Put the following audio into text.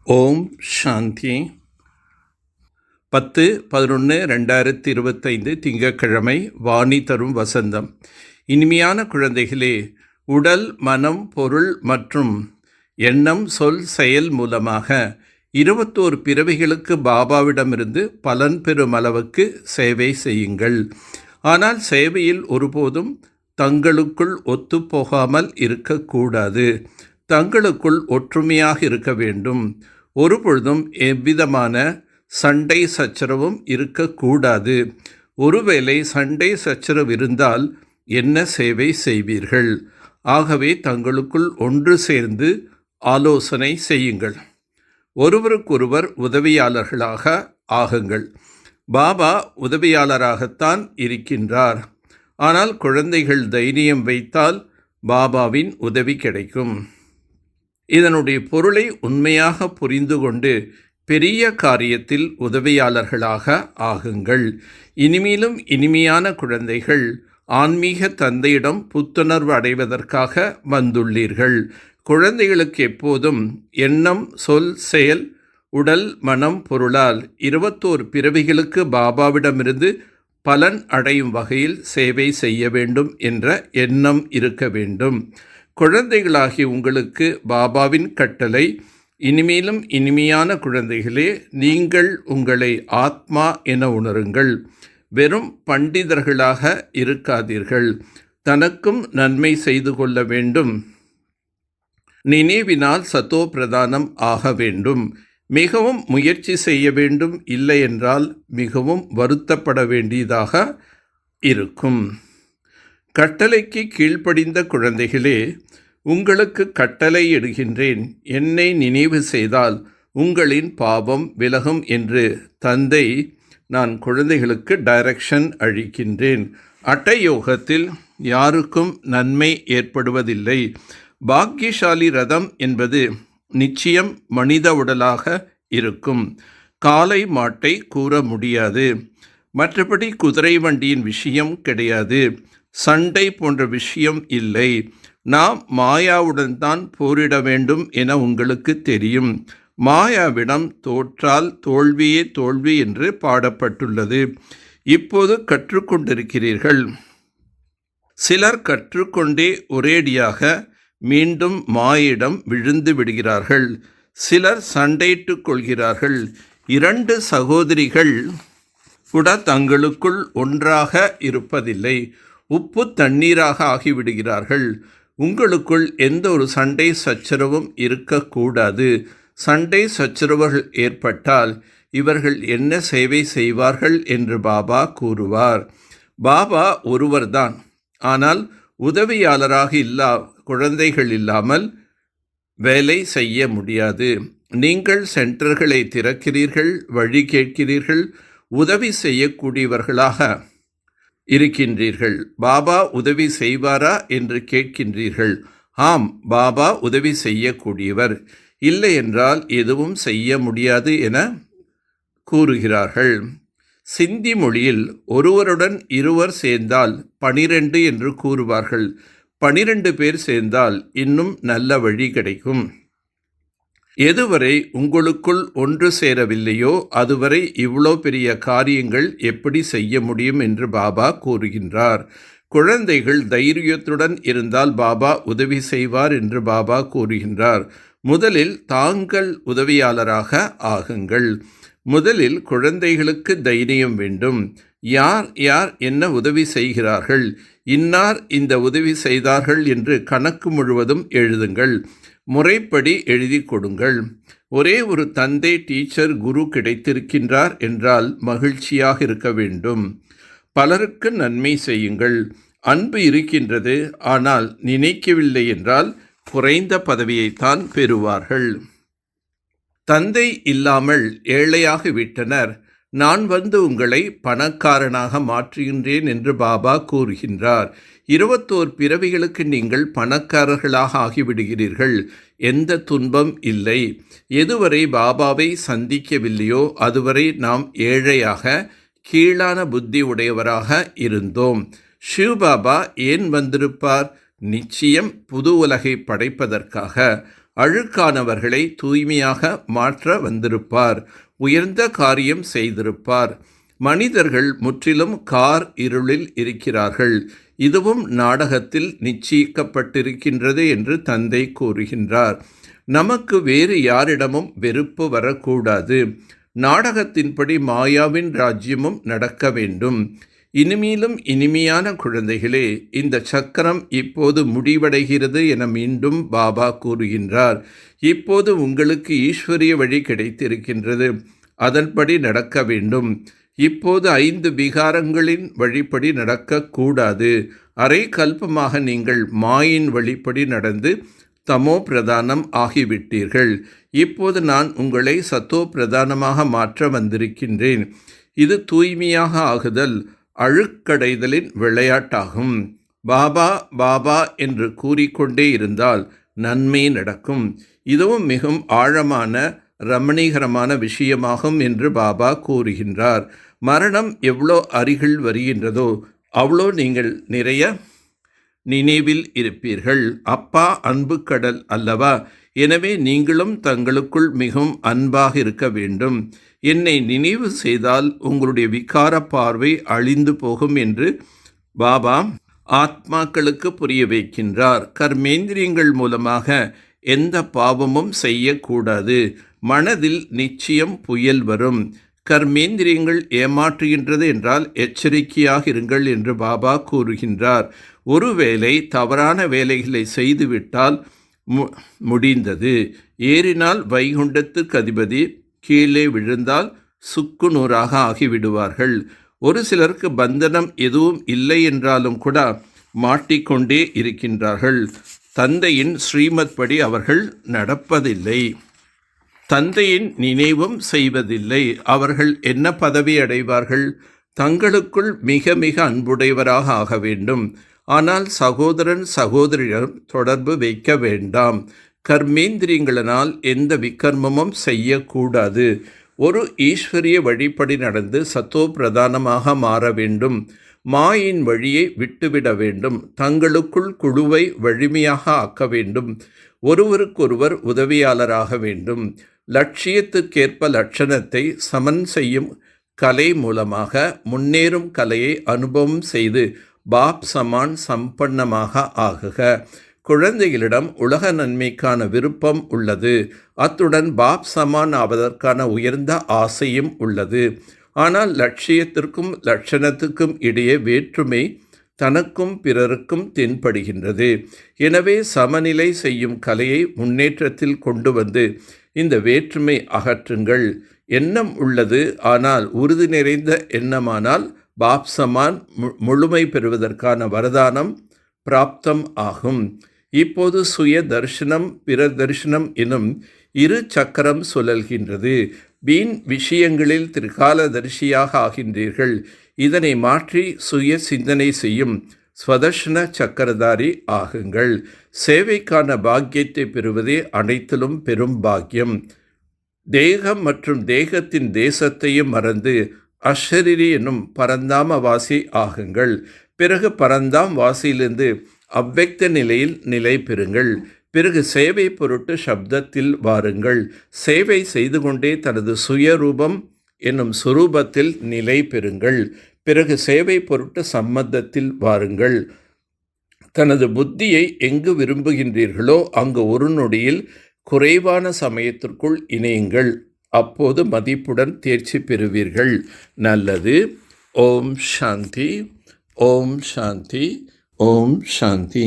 ஓம் சாந்தி. 10/11/2025 திங்கட்கிழமை. வாணி தரும் வசந்தம். இனிமையான குழந்தைகளே, உடல், மனம், பொருள் மற்றும் எண்ணம், சொல், செயல் மூலமாக 21 பிறவிகளுக்கு பாபாவிடமிருந்து பலன் பெறும் அளவுக்கு சேவை செய்யுங்கள். ஆனால் சேவையில் ஒருபோதும் தங்களுக்குள் ஒத்துப்போகாமல் இருக்கக்கூடாது. தங்களுக்குள் ஒற்றுமையாக இருக்க வேண்டும். ஒருபொழுதும் எவ்விதமான சண்டை சச்சரவும் இருக்கக்கூடாது. ஒருவேளை சண்டை சச்சரவு இருந்தால் என்ன சேவை செய்வீர்கள்? ஆகவே தங்களுக்குள் ஒன்று சேர்ந்து ஆலோசனை செய்யுங்கள். ஒருவருக்கொருவர் உதவியாளர்களாக ஆகுங்கள். பாபா உதவியாளராகத்தான் இருக்கின்றார். ஆனால் குழந்தைகள் தைரியம் வைத்தால் பாபாவின் உதவி கிடைக்கும். இதனுடைய பொருளை உண்மையாக புரிந்து கொண்டு பெரிய காரியத்தில் உதவியாளர்களாக ஆகுங்கள். இனிமேலும் இனிமையான குழந்தைகள், ஆன்மீக தந்தையிடம் புத்துணர்வு அடைவதற்காக வந்துள்ளீர்கள். குழந்தைகளுக்கு எப்போதும் எண்ணம், சொல், செயல், உடல், மனம், பொருளால் 21 பிறவிகளுக்கு பாபாவிடமிருந்து பலன் அடையும் வகையில் சேவை செய்ய வேண்டும் என்ற எண்ணம் இருக்க வேண்டும். குழந்தைகளாகி உங்களுக்கு பாபாவின் கட்டளை, இனிமேலும் இனிமையான குழந்தைகளே, நீங்கள் உங்களை ஆத்மா என உணருங்கள். வெறும் பண்டிதர்களாக இருக்காதீர்கள். தனக்கும் நன்மை செய்து கொள்ள வேண்டும். நினைவினால் சத்தோ பிரதானம் ஆக வேண்டும். மிகவும் முயற்சி செய்ய வேண்டும். இல்லை என்றால் மிகவும் வருத்தப்பட வேண்டியதாக இருக்கும். கட்டளைக்கு கீழ்ப்படிந்த குழந்தைகளே, உங்களுக்கு கட்டளை இடுகின்றேன். என்னை நினைவு செய்தால் உங்களின் பாவம் விலகும் என்று தந்தை நான் குழந்தைகளுக்கு டைரக்ஷன் அளிக்கின்றேன். அட்டயோகத்தில் யாருக்கும் நன்மை ஏற்படுவதில்லை. பாக்கியசாலி ரதம் என்பது நிச்சயம் மனித உடலாக இருக்கும். காளை மாட்டை கூற முடியாது. மற்றபடி குதிரை வண்டியின் விஷயம் கிடையாது. சண்டை போன்ற விஷயம் இல்லை. நாம் மாயாவுடன் தான் போரிட வேண்டும் என உங்களுக்கு தெரியும். மாயாவிடம் தோற்றால் தோல்வியே தோல்வி என்று பாடப்பட்டுள்ளது. இப்போது கற்றுக்கொண்டிருக்கிறீர்கள். சிலர் கற்றுக்கொண்டே ஒரேடியாக மீண்டும் மாயிடம் விழுந்து விடுகிறார்கள். சிலர் சண்டையிட்டுக் கொள்கிறார்கள். 2 சகோதரிகள் கூட தங்களுக்குள் ஒன்றாக இருப்பதில்லை. உப்பு தண்ணீராக ஆகிவிடுகிறார்கள். உங்களுக்குள் எந்த ஒரு சண்டை சச்சரவும் இருக்கக்கூடாது. சண்டை சச்சரவுகள் ஏற்பட்டால் இவர்கள் என்ன சேவை செய்வார்கள் என்று பாபா கூறுவார். பாபா ஒருவர்தான். ஆனால் உதவியாளராக குழந்தைகள் இல்லாமல் வேலை செய்ய முடியாது. நீங்கள் சென்டர்களை திறக்கிறீர்கள், வழி கேட்கிறீர்கள், உதவி செய்யக்கூடியவர்களாக இருக்கின்றீர்கள். பாபா உதவி செய்வாரா என்று கேட்கின்றீர்கள். ஆம், பாபா உதவி செய்யக்கூடியவர். இல்லை என்றால் எதுவும் செய்ய முடியாது என கூறுகிறார்கள். சிந்தி மொழியில் ஒருவருடன் இருவர் சேர்ந்தால் 12 என்று கூறுவார்கள். 12 பேர் சேர்ந்தால் இன்னும் நல்ல வழி கிடைக்கும். எதுவரை உங்களுக்குள் ஒன்று சேரவில்லையோ அதுவரை இவ்வளோ பெரிய காரியங்கள் எப்படி செய்ய முடியும் என்று பாபா கூறுகின்றார். குழந்தைகள் தைரியத்துடன் இருந்தால் பாபா உதவி செய்வார் என்று பாபா கூறுகின்றார். முதலில் தாங்கள் உதவியாளராக ஆகுங்கள். முதலில் குழந்தைகளுக்கு தைரியம் வேண்டும். யார் யார் என்ன உதவி செய்கிறார்கள், இன்னார் இந்த உதவி செய்தார்கள் என்று கணக்கு முழுவதும் எழுதுங்கள். முறைப்படி எழுதி கொடுங்கள். ஒரே ஒரு தந்தை, டீச்சர், குரு கிடைத்திருக்கின்றார் என்றால் மகிழ்ச்சியாக இருக்க வேண்டும். பலருக்கு நன்மை செய்யுங்கள். அன்பு இருக்கின்றது, ஆனால் நினைக்கவில்லை என்றால் குறைந்த பதவியைத்தான் பெறுவார்கள். தந்தை இல்லாமல் ஏழையாக விட்டனர். நான் வந்து உங்களை பணக்காரனாக மாற்றுகின்றேன் என்று பாபா கூறுகின்றார். 21 பிறவிகளுக்கு நீங்கள் பணக்காரர்களாக ஆகிவிடுகிறீர்கள். எந்த துன்பம் இல்லை. எதுவரை பாபாவை சந்திக்கவில்லையோ அதுவரை நாம் ஏழையாக, கீழான புத்தி உடையவராக இருந்தோம். சிவபாபா ஏன் வந்திருப்பார்? நிச்சயம் புது உலகை படைப்பதற்காக. அழுக்கானவர்களை தூய்மையாக மாற்ற வந்திருப்பார். உயர்ந்த காரியம் செய்திருப்பார். மனிதர்கள் முற்றிலும் இருளில் இருக்கிறார்கள். இதுவும் நாடகத்தில் நிச்சயிக்கப்பட்டிருக்கின்றது என்று தந்தை கூறுகின்றார். நமக்கு வேறு யாரிடமும் வெறுப்பு வரக்கூடாது. நாடகத்தின்படி மாயாவின் ராஜ்யமும் நடக்க வேண்டும். இனிமேலும் இனிமையான குழந்தைகளே, இந்த சக்கரம் இப்போது முடிவடைகிறது என மீண்டும் பாபா கூறுகின்றார். இப்போது உங்களுக்கு ஈஸ்வரிய வழி கிடைத்திருக்கின்றது. அதன்படி நடக்க வேண்டும். இப்போது 5 விகாரங்களின் வழிப்படி நடக்கக்கூடாது. அரை கல்பமாக நீங்கள் மாயின் வழிப்படி நடந்து தமோ பிரதானம் ஆகிவிட்டீர்கள். இப்போது நான் உங்களை சத்தோ பிரதானமாக மாற்ற வந்திருக்கின்றேன். இது தூய்மையாக ஆகுதல், அழுக்கடைதலின் விளையாட்டாகும். பாபா பாபா என்று கூறிக்கொண்டே இருந்தால் நன்மை நடக்கும். இதுவும் மிகவும் ஆழமான ரமணீகரமான விஷயமாகும் என்று பாபா கூறுகின்றார். மரணம் எவ்வளோ அருகில் வருகின்றதோ அவ்வளோ நீங்கள் நிறைய நினைவில் இருப்பீர்கள். அப்பா அன்பு கடல் அல்லவா? எனவே நீங்களும் தங்களுக்குள் மிகவும் அன்பாக இருக்க வேண்டும். என்னை நினைவு செய்தால் உங்களுடைய விகார பார்வை அழிந்து போகும் என்று பாபா ஆத்மாக்களுக்கு புரிய வைக்கின்றார். கர்மேந்திரியங்கள் மூலமாக எந்த பாவமும் செய்யக்கூடாது. மனதில் நிச்சயம் புயல் வரும். கர்மேந்திரியங்கள் ஏமாற்றுகின்றது என்றால் எச்சரிக்கையாக இருங்கள் என்று பாபா கூறுகின்றார். ஒருவேளை தவறான வேலைகளை செய்துவிட்டால் முடிந்தது. ஏறினால் வைகுண்டத்துக்கு அதிபதி, கீழே விழுந்தால் சுக்குநூறாக ஆகிவிடுவார்கள். ஒரு சிலருக்கு பந்தனம் எதுவும் இல்லை என்றாலும் கூட மாட்டிக்கொண்டே இருக்கின்றார்கள். தந்தையின் ஸ்ரீமத் படி அவர்கள் நடப்பதில்லை. தந்தையின் நினைவும் செய்வதில்லை. அவர்கள் என்ன பதவி அடைவார்கள்? தங்களுக்குள் மிக மிக அன்புடையவராக ஆக வேண்டும். ஆனால் சகோதரன் சகோதரியிடம் தொடர்பு வைக்க வேண்டாம். கர்மேந்திரியங்களினால் எந்த விக்கர்மமும் செய்யக்கூடாது. ஒரு ஈஸ்வரிய வழிப்படி நடந்து சத்தோ பிரதானமாக மாற வேண்டும். மாயின் வழியை விட்டுவிட வேண்டும். தங்களுக்குள் குழுவை வலிமையாக ஆக்க வேண்டும். ஒருவருக்கொருவர் உதவியாளராக வேண்டும். லட்சியத்துக்கேற்ப லட்சணத்தை சமன் செய்யும் கலை மூலமாக முன்னேறும் கலையை அனுபவம் செய்து பாப் சமான் சம்பன்னமாக ஆகுக. குழந்தைகளிடம் உலக நன்மைக்கான விருப்பம் உள்ளது. அத்துடன் பாப் சமான் ஆவதற்கான உயர்ந்த ஆசையும் உள்ளது. ஆனால் லட்சியத்திற்கும் லட்சணத்துக்கும் இடையே வேற்றுமை தனக்கும் பிறருக்கும் தென்படுகின்றது. எனவே சமநிலை செய்யும் கலையை முன்னேற்றத்தில் கொண்டு வந்து இந்த வேற்றுமை அகற்றுங்கள். எண்ணம் உள்ளது, ஆனால் உறுதி நிறைந்த எண்ணமானால் பாப் சமான் முழுமை பெறுவதற்கான வரதானம் பிராப்தம் ஆகும். இப்போது சுய தரிசனம் பிற தரிசனம் எனும் 2 சக்கரம் சுழல்கின்றது. வீண் விஷயங்களில் திரிகாலதரிசியாக ஆகின்றீர்கள். இதனை மாற்றி சுய சிந்தனை செய்யும் ஸ்வதர்ஷன சக்கரதாரி ஆகுங்கள். சேவைக்கான பாக்கியத்தை பெறுவதே அனைத்திலும் பெரும் பாக்கியம். தேகம் மற்றும் தேகத்தின் தேசத்தையும் மறந்து அஷரீரி என்னும் பரந்தாம வாசி ஆகுங்கள். பிறகு பரந்தாம் வாசியிலிருந்து அவ்வக்த நிலையில் நிலை பெறுங்கள். பிறகு சேவை பொருட்டு சப்தத்தில் வாருங்கள். சேவை செய்து கொண்டே தனது சுயரூபம் என்னும் சுரூபத்தில் நிலை பெறுங்கள். பிறகு சேவை பொருட்டு சம்மதத்தில் வாருங்கள். தனது புத்தியை எங்கு விரும்புகின்றீர்களோ அங்கு ஒரு நொடியில் குறைவான சமயத்திற்குள் இணையுங்கள். அப்போது மதிப்புடன் தேர்ச்சி பெறுவீர்கள். நல்லது. ஓம் சாந்தி. ஓம் சாந்தி. ஓம் சாந்தி.